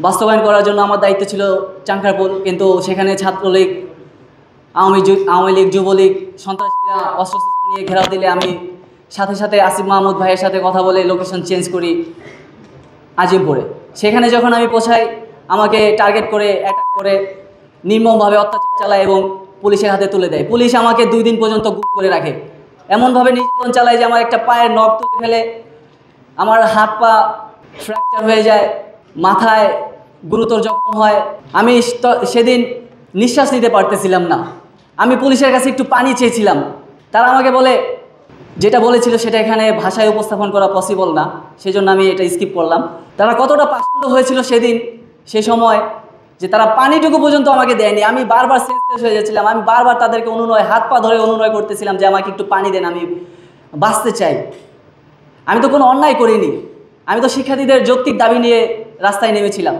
বাস্তবায়ন করার জন্য আমার দায়িত্ব ছিল চাঙ্কারপুল, কিন্তু সেখানে ছাত্রলীগ, আওয়ামী লীগ, যুবলীগ, সন্ত্রাসীরা অস্ত্রশস্ত্র নিয়ে ঘেরাও দিলে আমি সাথে সাথে আসিফ মাহমুদ ভাইয়ের সাথে কথা বলে লোকেশন চেঞ্জ করি আজিমপুরে। সেখানে যখন আমি পৌঁছাই, আমাকে টার্গেট করে অ্যাটাক করে নির্মমভাবে অত্যাচার চালায় এবং পুলিশের হাতে তুলে দেয়। পুলিশ আমাকে 2 দিন পর্যন্ত গুম করে রাখে, এমনভাবে নির্যাতন চালায় যে আমার একটা পায়ের নখ তুলে ফেলে, আমার হাত পা ফ্র্যাকচার হয়ে যায়, মাথায় গুরুতর জখম হয়। আমি সেদিন নিঃশ্বাস নিতে পারতেছিলাম না। আমি পুলিশের কাছে একটু পানি চেয়েছিলাম, তারা আমাকে বলে, যেটা বলেছিল সেটা এখানে ভাষায় উপস্থাপন করা পসিবল না, সেজন্য আমি এটা স্কিপ করলাম। তারা কতটা পাষণ্ড হয়েছিল সেদিন, সে সময়, যে তারা পানিটুকু পর্যন্ত আমাকে দেয়নি। আমি বারবার সেন্সলেস হয়ে যাচ্ছিলাম, আমি বারবার তাদেরকে হাত পা ধরে অনুনয় করতেছিলাম যে আমাকে একটু পানি দেন, আমি বাঁচতে চাই। আমি তো কোনো অন্যায় করিনি, আমি তো শিক্ষার্থীদের যৌক্তিক দাবি নিয়ে রাস্তায় নেমেছিলাম।